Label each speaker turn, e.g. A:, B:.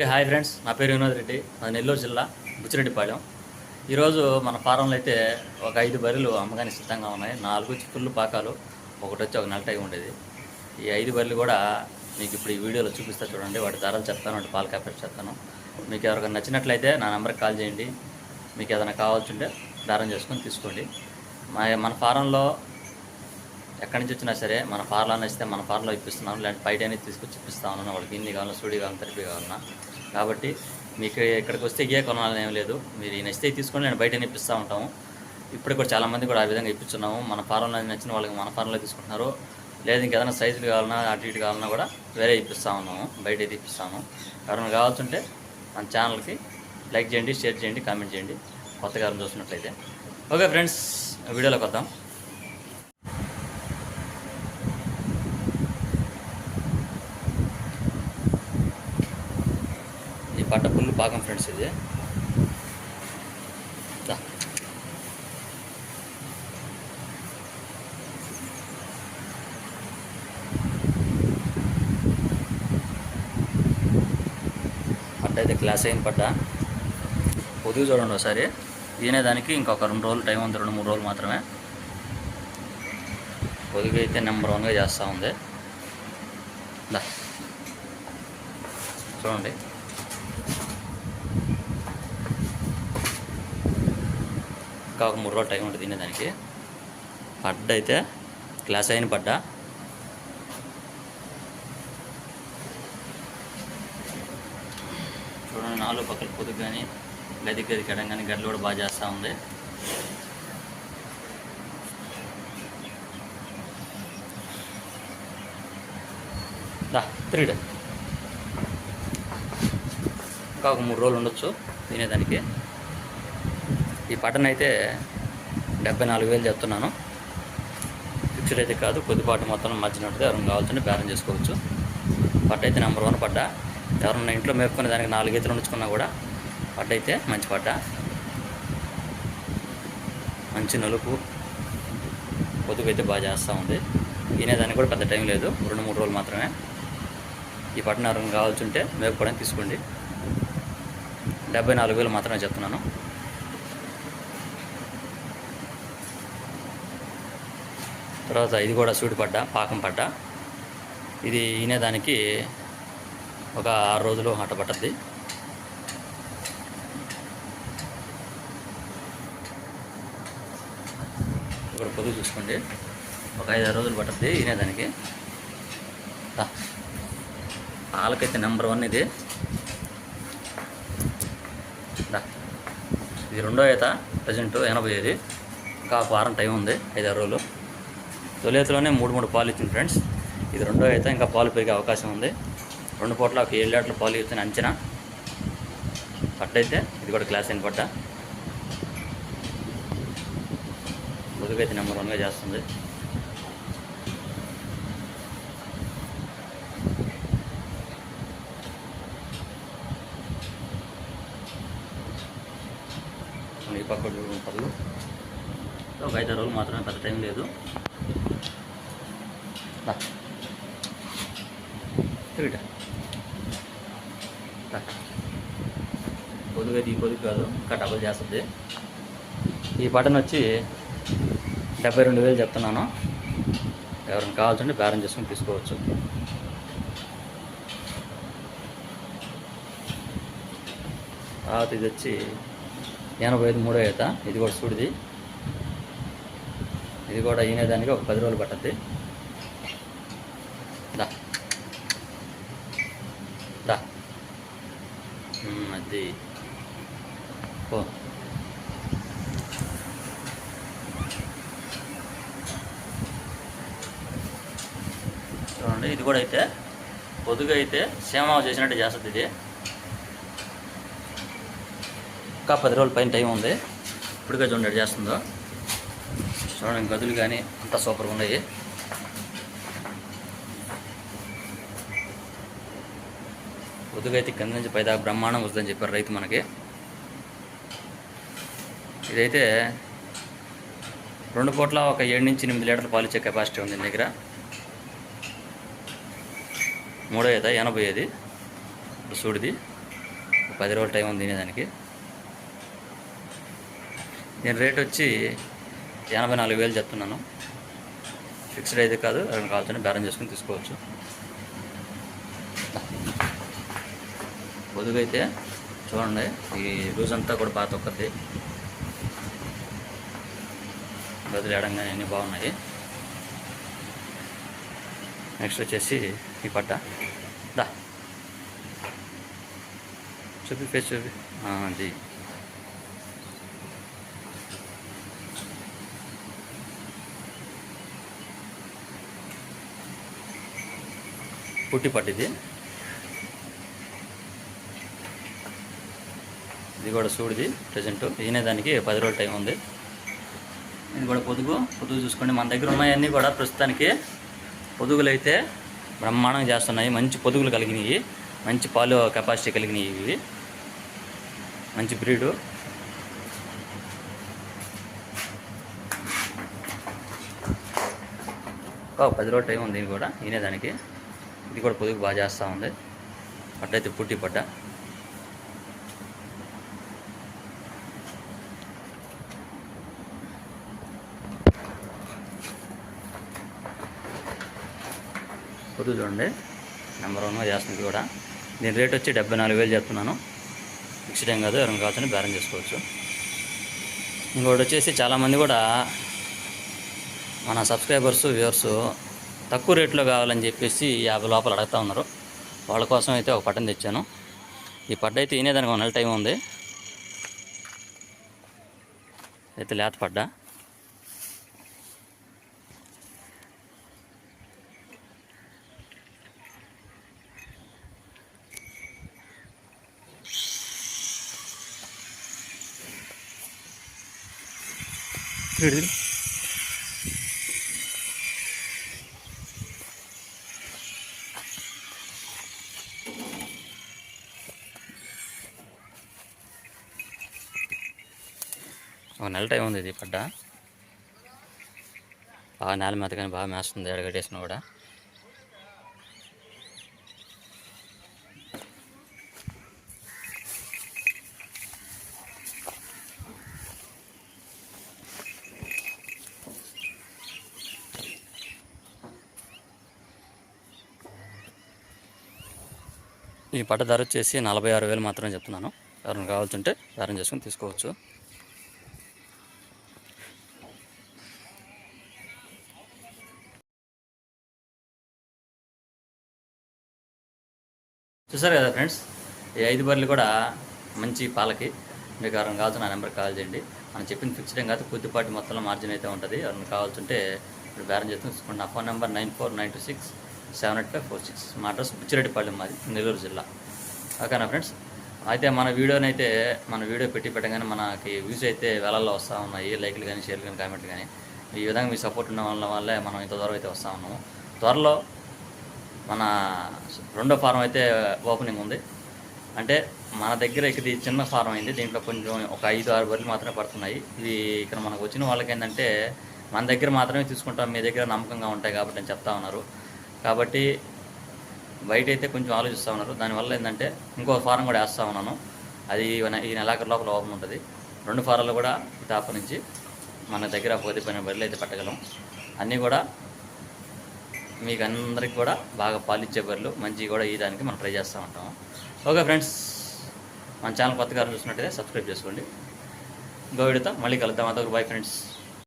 A: Hi friends, నా పేరు వినోద్ రెడ్డి, అది నెల్లూరు జిల్లా బుచ్చిరెడ్డిపాళెం. ఈరోజు మన ఫారంలో అయితే ఒక 5 బర్రెలు అమ్మకానికి సిద్ధంగా ఉన్నాయి. 4 చిక్కుళ్ళు పాకాలు, ఒకటి వచ్చి ఒక నెల టైం ఉండేది. ఈ 5 బర్రెలు కూడా మీకు ఇప్పుడు ఈ వీడియోలో చూపిస్తా చూడండి. వాటి ధరలు చెప్తాను, వాటి పాల క్యాపెట్ చెప్తాను. మీకు ఎవరికైనా నచ్చినట్లయితే నా నెంబర్కి కాల్ చేయండి. మీకు ఏదైనా కావాల్సింటే దారం చేసుకొని తీసుకోండి. మన ఫారంలో ఎక్కడి నుంచి వచ్చినా సరే మన ఫార్లో నచ్చితే మన ఫార్లో ఇప్పిస్తున్నాను, లేదంటే బయట అనేది తీసుకొచ్చి ఇప్పిస్తా ఉన్నాను. వాళ్ళకి ఇన్ని కావాలన్నా, సూడి కావాలన్నా, తరిపి కావాలన్నా. కాబట్టి మీకు ఇక్కడికి వస్తే ఇవే కొనాలని ఏం లేదు. మీరు ఈ నచ్చితే తీసుకొని నేను బయట ఇప్పిస్తూ ఉంటాము. ఇప్పుడు కూడా చాలామంది కూడా ఆ విధంగా ఇప్పించున్నాము. మన ఫారంలో నచ్చిన వాళ్ళకి మన ఫారంలో తీసుకుంటున్నారు. లేదు ఇంకేదైనా సైజులు కావాలన్నా, అటు ఇటు కావాలన్నా కూడా వేరే ఇప్పిస్తూ ఉన్నాము, బయట అయితే ఇప్పిస్తాము. ఎవరైనా కావాల్సింటే మన ఛానల్కి లైక్ చేయండి, షేర్ చేయండి, కామెంట్ చేయండి, కొత్తగా ఎవరైనా చూసినట్లయితే. ఓకే ఫ్రెండ్స్, వీడియోలోకి వద్దాం. ఈ పట్ట పుల్లు పాకం ఫ్రెండ్స్, ఇది పట్ట అయితే క్లాస్ అయిన పట్ట. పొదుగు చూడండి ఒకసారి. తినేదానికి ఇంకొక 2 రోజులు టైం ఉంది, 2-3 రోజులు మాత్రమే. పొదుగు అయితే నెంబర్ 1గా చేస్తూ ఉంది. చూడండి, ఇంకా ఒక 3 రోజులు టైం ఉంటుంది తినేదానికి. పడ్డ అయితే క్లాస్ అయిన పడ్డ. చూడండి, 4 పక్కల పొదుగు కానీ, గదికి ఎడం కానీ, గడ్డలు కూడా బాగా చేస్తూ ఉంది. తిరిగి ఇంకా ఒక 3 రోజులు ఉండొచ్చు తినేదానికి. ఈ పట్టణ అయితే 74,000 చెప్తున్నాను. ఫిక్స్డ్ అయితే కాదు, కొద్దిపాటు మొత్తం మధ్యన ఉంటుంది. ఎవరైనా కావాల్సింటే బేరం చేసుకోవచ్చు. పట్ట అయితే నెంబర్ 1 పడ్డ. ఎవరన్నా ఇంట్లో మేపుకునే దానికి 4 ఈతలు ఉంచుకున్నా కూడా పట్ట అయితే మంచి పట్ట. మంచి నలుపు, పొదుగు అయితే బాగా చేస్తూ ఉంది. తినేదానికి కూడా పెద్ద టైం లేదు, 2-3 రోజులు మాత్రమే. ఈ పట్టణ ఎవరైనా కావాల్సింటే మేపుకోవడానికి తీసుకోండి. 74,000 మాత్రమే చెప్తున్నాను. తర్వాత ఇది కూడా సూడి పడ్డ, పాకం పడ్డ. ఇది ఈనేదానికి ఒక 6 రోజులు అట్ట పట్టద్ది. ఇక్కడ పొదుగు చూసుకోండి, ఒక 5-6 రోజులు పట్టద్ది ఈనేదానికి. పాలకైతే నెంబర్ 1 ఇది. ఇది 2వ ఈత, ప్రజెంట్ 85. ఇంకా ఒక వారం టైం ఉంది, 5-6 రోజులు. తొలి ఈతలోనే 3 పాలు ఇచ్చింది ఫ్రెండ్స్. ఇది 2వ ఈత, ఇంకా పాలు పెరిగే అవకాశం ఉంది. 2 పూట్ల ఒక 7 లీటర్ల పాలు ఇచ్చిన అంచనా. పట్ట అయితే ఇది కూడా క్లాస్ అయిన పట్ట. పొదుగైతే నెంబర్ 1గా చేస్తుంది. ఈ పక్క పళ్ళు ఒక 5-6 రోజులు మాత్రమే, పెద్ద టైం లేదు. పొదుగు అయితే ఈ పొదుగు కాదు, ఇంకా డబుల్ చేస్తుంది. ఈ పట్టణ వచ్చి 72,000 చెప్తున్నాను. ఎవరైనా కావాల్సింటే బేరం చేసుకుని తీసుకోవచ్చు. తర్వాత ఇది వచ్చి 85, 3వ ఈత. ఇది కూడా సూడిది. ఇది కూడా ఈనేదానికి ఒక 10 రోజులు పట్టద్ది. అది చూడండి, ఇది కూడా అయితే పొదుగు అయితే సేమ చేసినట్టు చేస్తుంది. ఇది ఇంకా 10 రోజుల పైన టైం ఉంది. ఇప్పటికే చూడండి చేస్తుందో. చూడండి, గదులు కానీ అంతా సూపర్గా ఉన్నాయి. పొదుగైతే కింద నుంచి పైదాకా బ్రహ్మాండం వస్తుందని చెప్పారు రైతు మనకి. ఇదైతే 2 పూట్ల ఒక 7-8 లీటర్ల పాలు ఇచ్చే కెపాసిటీ ఉంది దగ్గర. 3వ ఈత 85 సూడిది. 10 రోజుల టైం ఉంది తినేదానికి. దీని రేట్ వచ్చి 84,000 చెప్తున్నాను. ఫిక్స్డ్ అయితే కాదు, ఎవరైనా కావాల్సిన బేరం చేసుకుని తీసుకోవచ్చు. పొదుగైతే చూడండి, ఈ లూజ్ అంతా కూడా బాగా తొక్కద్ది, బదులు ఏడంగానే అన్నీ బాగున్నాయి. నెక్స్ట్ వచ్చేసి ఈ పట్ట దా చూపి, ఫేస్ చూపి, అది పుట్టి పట్టిది. ఇది కూడా సూడిది ప్రజెంట్. ఈయన దానికి 10 రోజుల టైం ఉంది. ఇది కూడా పొదుగు చూసుకోండి. మన దగ్గర ఉన్నాయన్నీ కూడా ప్రస్తుతానికి పొదుగులు అయితే బ్రహ్మాండంగా చేస్తున్నాయి. మంచి పొదుగులు కలిగినవి, మంచి పాలు కెపాసిటీ కలిగినవి ఇవి, మంచి బ్రీడు. ఒక 10 రోజుల టైం ఉంది. ఇది కూడా ఈయనే దానికి. ఇది కూడా పొదుగు బాగా చేస్తూ ఉంది. పట్టయితే పుట్టి పట్ట. పొదుగు చూడండి, నెంబర్ 1గా చేస్తుంది కూడా. దీని రేట్ వచ్చి 74,000 చెప్తున్నాను. ఫిక్స్డ్ ఏం కాదు, ఎవరైనా కావాల్సిన బేరం చేసుకోవచ్చు. ఇంకోటి వచ్చేసి చాలామంది కూడా మన సబ్స్క్రైబర్స్ వ్యూవర్స్ తక్కువ రేట్లో కావాలని చెప్పేసి 50 లోపల అడుగుతూ ఉన్నారు. వాళ్ళ కోసం అయితే ఒక పట్టను తెచ్చాను. ఈ పట్ట అయితే ఈనేదానికి 1 నెల టైం ఉంది. అయితే లేత పడ్డ. ఒక నెల టైం ఉంది. ఇది పడ్డ బాగా నేల మీద కానీ బాగా మేస్తుంది, ఎడగట్టేసిన కూడా. ఈ పట్ట ధర వచ్చేసి 46,000 మాత్రమే చెప్తున్నాను. ఎవరైనా కావాల్సింటే బేరం చేసుకుని తీసుకోవచ్చు. చూసారు కదా ఫ్రెండ్స్, ఈ 5 బర్రెలు కూడా మంచి పాలకి. మీకు ఎవరైనా కావాల్సిన నా నెంబర్కి కాల్ చేయండి. మనం చెప్పింది ఫిక్స్డ్ ఏం కాదు, కొద్దిపాటి మొత్తంలో మార్జిన్ అయితే ఉంటుంది. ఎవరైనా కావాల్సింటే ఇప్పుడు బేరం చేస్తాం తీసుకోండి. నా ఫోన్ నెంబర్ 9492678546. మా అడ్రస్ బుచ్చిరెడ్డిపాళెం, మాది నెల్లూరు జిల్లా. ఓకేనా ఫ్రెండ్స్? అయితే మన వీడియో పెట్టగానే మనకి వ్యూస్ అయితే వేలల్లో వస్తూ ఉన్నాయి. లైక్లు కానీ, షేర్లు కానీ, కామెంట్లు కానీ. ఈ విధంగా మీ సపోర్ట్ ఉన్న వల్లే మనం ఇంత దూరం అయితే వస్తూ ఉన్నాము. త్వరలో మన 2వ ఫారం అయితే ఓపెనింగ్ ఉంది. అంటే మన దగ్గర ఇది చిన్న ఫారం అయింది. దీంట్లో కొంచెం ఒక 5-6 బర్రెలు మాత్రమే పడుతున్నాయి. ఇవి ఇక్కడ మనకు వచ్చిన వాళ్ళకి ఏంటంటే మన దగ్గర మాత్రమే తీసుకుంటాం, మీ దగ్గర నమ్మకంగా ఉంటాయి కాబట్టి నేను చెప్తా ఉన్నారు. కాబట్టి బయట అయితే కొంచెం ఆలోచిస్తూ ఉన్నారు. దానివల్ల ఏంటంటే ఇంకో ఫారం కూడా వేస్తూ ఉన్నాను. అది ఈ నెలాఖరు లోపల ఓపెన్ ఉంటుంది. 2 ఫారాలు కూడా తాప నుంచి మన దగ్గర 10-12 బర్రెలు అయితే పట్టగలం. అన్నీ కూడా మీకు అందరికి కూడా బాగా పాలిచ్చే బర్రెలు, మంచిగా కూడా ఇయడానికి మనం ట్రై చేస్తూ ఉంటాము. ఓకే ఫ్రెండ్స్, మన ఛానల్ కొత్తగా చూసినట్టయితే సబ్స్క్రైబ్ చేసుకోండి. ఇంకో వీడియోతో మళ్ళీ కలుద్దాం. అదొక బై ఫ్రెండ్స్.